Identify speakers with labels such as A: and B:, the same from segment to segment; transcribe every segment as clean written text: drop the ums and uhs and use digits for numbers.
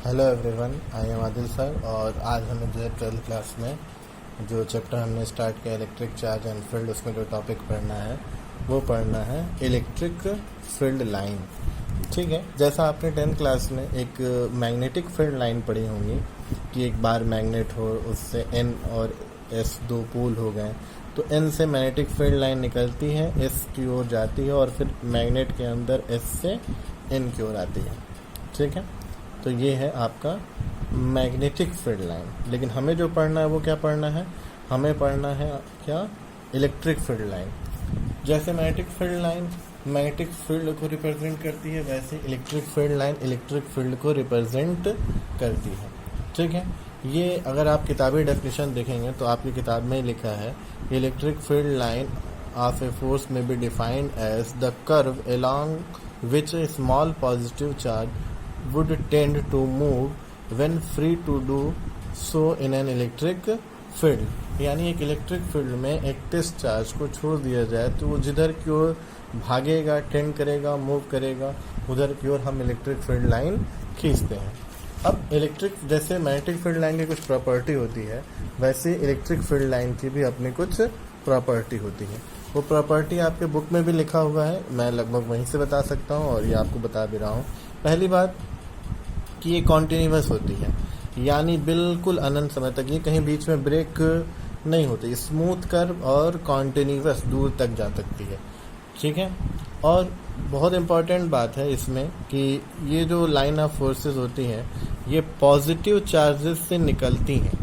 A: Hello everyone, I am Adil sir. और आज हमें जो है 12th क्लास में जो चैप्टर हमने स्टार्ट किया इलेक्ट्रिक चार्ज एंड फील्ड, उसमें जो टॉपिक पढ़ना है वो पढ़ना है इलेक्ट्रिक फील्ड लाइन। ठीक है, जैसा आपने 10th क्लास में एक मैग्नेटिक फील्ड लाइन पढ़ी होंगी कि एक बार मैग्नेट हो, उससे N और S दो पोल हो गए, तो N से मैग्नेटिक फील्ड लाइन निकलती है, S की ओर जाती है और फिर मैग्नेट के अंदर S से N की ओर आती है। ठीक है, तो ये है आपका मैग्नेटिक फील्ड लाइन। लेकिन हमें जो पढ़ना है वो क्या पढ़ना है, हमें पढ़ना है क्या, इलेक्ट्रिक फील्ड लाइन। जैसे magnetic field line magnetic field को रिप्रेजेंट करती है, वैसे electric field line electric field को रिप्रेजेंट करती है। ठीक है, ये अगर आप किताबी डेफिनेशन देखेंगे तो आपकी किताब में लिखा है electric field line of a force में be defined as the curve along which a small positive charge would tend to move when free to do so in an electric field। यानी एक इलेक्ट्रिक फील्ड में एक test charge को छोड़ दिया जाए तो वो जिधर की ओर भागेगा, टेंड करेगा, मूव करेगा, उधर की ओर हम इलेक्ट्रिक फील्ड लाइन खींचते हैं। अब इलेक्ट्रिक, जैसे मैग्नेटिक फील्ड लाइन की कुछ प्रॉपर्टी होती है, वैसे इलेक्ट्रिक फील्ड लाइन की भी अपनी कुछ प्रॉपर्टी होती है। वो प्रॉपर्टी आपके बुक में भी लिखा हुआ है, मैं लगभग वहीं से बता सकता हूँ और ये आपको बता भी रहा हूँ। पहली बात कि ये कॉन्टिन्यूअस होती है, यानी बिल्कुल अनंत समय तक, ये कहीं बीच में ब्रेक नहीं होती, स्मूथ कर्व और कॉन्टिन्यूअस दूर तक जा सकती है। ठीक है, और बहुत इम्पॉर्टेंट बात है इसमें कि ये जो लाइन ऑफ फोर्सेस होती हैं ये पॉजिटिव चार्जेस से निकलती हैं।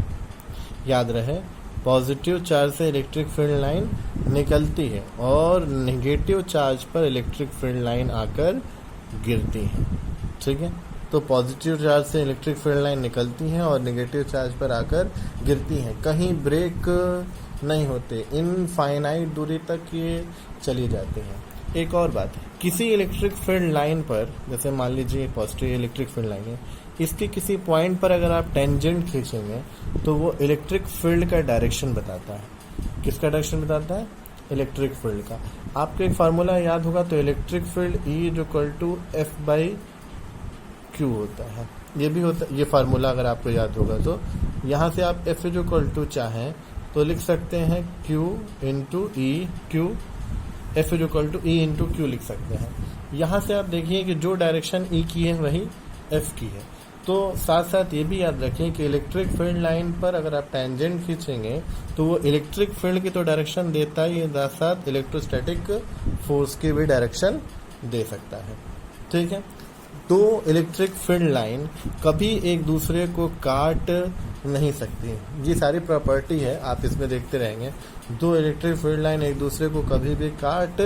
A: याद रहे, पॉजिटिव चार्ज से इलेक्ट्रिक फील्ड लाइन निकलती है और नेगेटिव चार्ज पर इलेक्ट्रिक फील्ड लाइन आकर गिरती है। ठीक है, तो पॉजिटिव चार्ज से इलेक्ट्रिक फील्ड लाइन निकलती हैं और नेगेटिव चार्ज पर आकर गिरती हैं, कहीं ब्रेक नहीं होते, इनफाइनाइट दूरी तक ये चली जाती हैं। एक और बात है, किसी इलेक्ट्रिक फील्ड लाइन पर, जैसे मान लीजिए पॉजिटिव इलेक्ट्रिक फील्ड लाइन है, इसके किसी पॉइंट पर अगर आप टेंजेंट खींचेंगे तो वो इलेक्ट्रिक फील्ड का डायरेक्शन बताता है। किसका डायरेक्शन बताता है? इलेक्ट्रिक फील्ड का। आपको एक फार्मूला याद होगा, तो इलेक्ट्रिक फील्ड E=F/Q होता है। ये भी होता है, ये फार्मूला अगर आपको याद होगा तो यहाँ से आप F चाहें तो लिख सकते हैं Q/E, F/E/Q लिख सकते हैं। यहाँ से आप देखिए कि जो डायरेक्शन E की है वही F की है। तो साथ साथ ये भी याद रखें कि इलेक्ट्रिक फील्ड लाइन पर अगर आप टेंजेंट खींचेंगे तो वो इलेक्ट्रिक फील्ड की तो डायरेक्शन देता ही है, साथ साथ इलेक्ट्रोस्टैटिक फोर्स की भी डायरेक्शन दे सकता है। ठीक है, दो इलेक्ट्रिक फील्ड लाइन कभी एक दूसरे को काट नहीं सकती, ये सारी प्रॉपर्टी है, आप इसमें देखते रहेंगे। दो इलेक्ट्रिक फील्ड लाइन एक दूसरे को कभी भी काट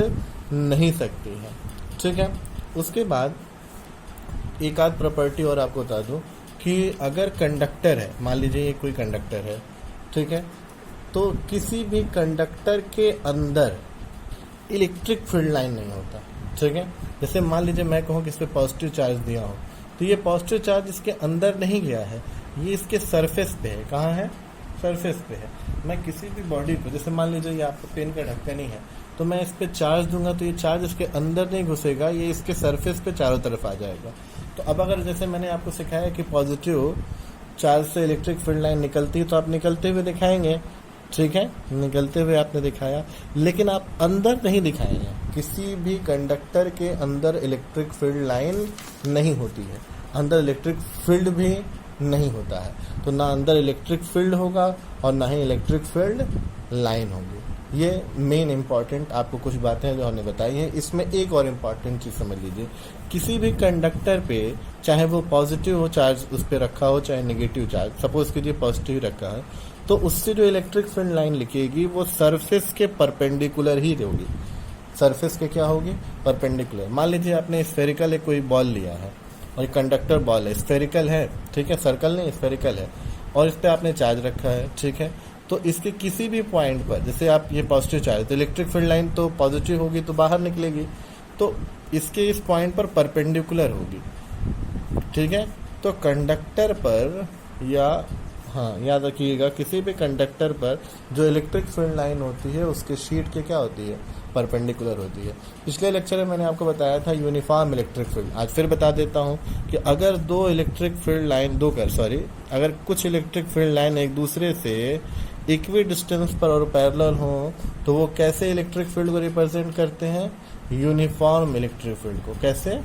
A: नहीं सकती है। ठीक है, उसके बाद एक आध प्रॉपर्टी और आपको बता दूं कि अगर कंडक्टर है, मान लीजिए ये कोई कंडक्टर है, ठीक है, तो किसी भी कंडक्टर के अंदर इलेक्ट्रिक फील्ड लाइन नहीं होता। ठीक है, जैसे मान लीजिए मैं कहूँ कि इस पर पॉजिटिव चार्ज दिया हो, तो ये पॉजिटिव चार्ज इसके अंदर नहीं गया है, ये इसके सरफेस पे है। कहाँ है? सरफेस पे है। मैं किसी भी बॉडी को, जैसे मान लीजिए ये आपका पेन का ढक्कन ही है, तो मैं इस पे चार्ज दूंगा तो ये चार्ज इसके अंदर नहीं घुसेगा, ये इसके सरफेस पे चारों तरफ आ जाएगा। तो अब अगर जैसे मैंने आपको सिखाया कि पॉजिटिव चार्ज से इलेक्ट्रिक फील्ड लाइन निकलती है तो आप निकलते हुए दिखाएंगे। ठीक है, निकलते हुए आपने दिखाया, लेकिन आप अंदर नहीं दिखाएंगे। किसी भी कंडक्टर के अंदर इलेक्ट्रिक फील्ड लाइन नहीं होती है, अंदर इलेक्ट्रिक फील्ड भी नहीं होता है, तो ना अंदर इलेक्ट्रिक फील्ड होगा और ना ही इलेक्ट्रिक फील्ड लाइन होगी। ये मेन इम्पॉर्टेंट आपको कुछ बातें जो हमने बताई हैं। इसमें एक और इम्पॉर्टेंट चीज़ समझ लीजिए, किसी भी कंडक्टर पे चाहे वो पॉजिटिव हो चार्ज उस पर रखा हो, चाहे नेगेटिव चार्ज, सपोज कीजिए पॉजिटिव रखा है, तो उससे जो इलेक्ट्रिक फील्ड लाइन लिखेगी वो सरफेस के परपेंडिकुलर ही होगी। सरफेस के क्या होगी? परपेंडिकुलर। मान लीजिए आपने स्फेरिकल एक कोई बॉल लिया है और कंडक्टर बॉल है, स्फेरिकल है, ठीक है, सर्कल नहीं स्फेरिकल है, और इस पर आपने चार्ज रखा है। ठीक है, तो इसके किसी भी पॉइंट पर, जैसे आप ये पॉजिटिव चार्ज, तो इलेक्ट्रिक फील्ड लाइन तो पॉजिटिव होगी तो बाहर निकलेगी, तो इसके इस पॉइंट पर परपेंडिकुलर होगी। ठीक है, तो कंडक्टर पर, या हाँ याद रखिएगा, किसी भी कंडक्टर पर जो इलेक्ट्रिक फील्ड लाइन होती है उसके शीट के क्या होती है? परपेंडिकुलर होती है। पिछले लेक्चर में मैंने आपको बताया था यूनिफॉर्म इलेक्ट्रिक फील्ड। आज फिर बता देता हूँ कि अगर अगर कुछ इलेक्ट्रिक फील्ड लाइन एक दूसरे से इक्वी डिस्टेंस पर और पैरेलल हो तो वो कैसे इलेक्ट्रिक फील्ड को रिप्रेजेंट करते हैं? यूनिफॉर्म इलेक्ट्रिक फील्ड को। कैसे?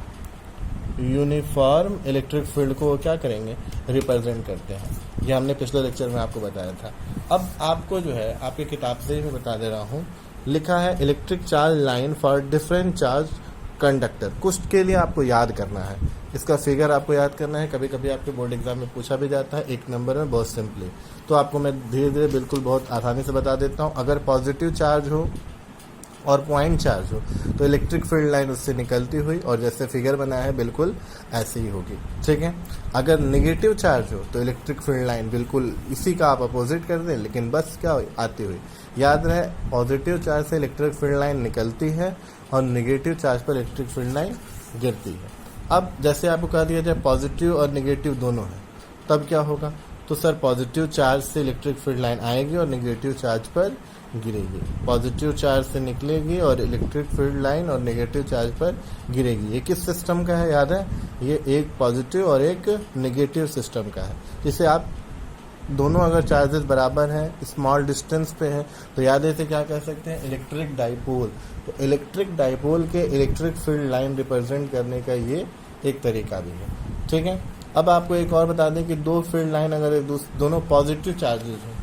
A: यूनिफॉर्म इलेक्ट्रिक फील्ड को क्या करेंगे? रिप्रेजेंट करते हैं। ये हमने पिछले लेक्चर में आपको बताया था। अब आपको जो है आपकी किताब से ही मैं बता दे रहा हूँ, लिखा है electric charge line for different charge conductor. कुछ के लिए आपको याद करना है, इसका फिगर आपको याद करना है। कभी कभी आपके बोर्ड एग्जाम में पूछा भी जाता है 1 नंबर में, बहुत सिंपली। तो आपको मैं धीरे धीरे बिल्कुल बहुत आसानी से बता देता हूँ। अगर पॉजिटिव चार्ज हो और पॉइंट चार्ज हो तो इलेक्ट्रिक फील्ड लाइन उससे निकलती हुई और जैसे फिगर बनाया है बिल्कुल ऐसे ही होगी, ठीक है। अगर नेगेटिव चार्ज हो तो इलेक्ट्रिक फील्ड लाइन बिल्कुल इसी का आप अपोजिट कर दें, लेकिन बस क्या आती हुई। याद रहे, पॉजिटिव चार्ज से इलेक्ट्रिक फील्ड लाइन निकलती है और नेगेटिव चार्ज पर इलेक्ट्रिक फील्ड लाइन गिरती है। अब जैसे आपको कह दिया जाए पॉजिटिव और नेगेटिव दोनों है, तब क्या होगा? तो सर पॉजिटिव चार्ज से इलेक्ट्रिक फील्ड लाइन आएगी और नेगेटिव चार्ज पर गिरेगी। पॉजिटिव चार्ज से निकलेगी और इलेक्ट्रिक फील्ड लाइन और नेगेटिव चार्ज पर गिरेगी। ये किस सिस्टम का है? याद है, ये एक पॉजिटिव और एक नेगेटिव सिस्टम का है। जिसे आप दोनों अगर चार्जेस बराबर हैं, स्मॉल डिस्टेंस पे हैं, तो याद है इसे क्या कह सकते हैं? Electric dipole. तो इलेक्ट्रिक डाइपोल के इलेक्ट्रिक फील्ड लाइन रिप्रेजेंट करने का ये एक तरीका भी है, ठीक है। अब आपको एक और बता दें कि दो फील्ड लाइन अगर दोनों पॉजिटिव चार्जेस हों,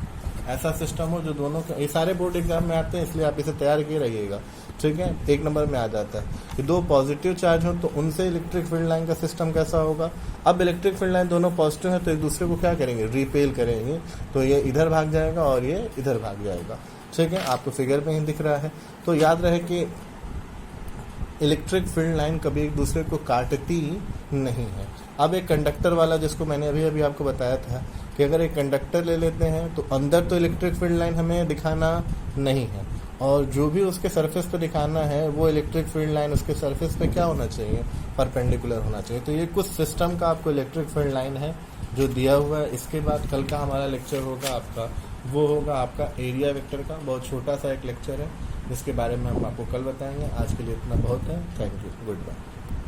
A: ऐसा सिस्टम हो जो दोनों के, ये सारे बोर्ड एग्जाम में आते हैं इसलिए आप इसे तैयार किए रहिएगा, ठीक है। 1 नंबर में आ जाता है कि दो पॉजिटिव चार्ज हो तो उनसे इलेक्ट्रिक फील्ड लाइन का सिस्टम कैसा होगा? अब इलेक्ट्रिक फील्ड लाइन दोनों पॉजिटिव है तो एक दूसरे को क्या करेंगे? रिपेल करेंगे। तो ये इधर भाग जाएगा और ये इधर भाग जाएगा, ठीक है। आपको फिगर में ही दिख रहा है। तो याद रहे कि इलेक्ट्रिक फील्ड लाइन कभी एक दूसरे को काटती नहीं है। अब एक कंडक्टर वाला, जिसको मैंने अभी आपको बताया था कि अगर एक कंडक्टर ले लेते हैं तो अंदर तो इलेक्ट्रिक फील्ड लाइन हमें दिखाना नहीं है, और जो भी उसके सरफेस पे दिखाना है वो इलेक्ट्रिक फील्ड लाइन उसके सरफेस पे क्या होना चाहिए? परपेंडिकुलर होना चाहिए। तो ये कुछ सिस्टम का आपको इलेक्ट्रिक फील्ड लाइन है जो दिया हुआ है। इसके बाद कल का हमारा लेक्चर होगा आपका, वो होगा आपका एरिया वेक्टर का। बहुत छोटा सा एक लेक्चर है जिसके बारे में हम आपको कल बताएंगे। आज के लिए इतना बहुत है। Thank you, good bye.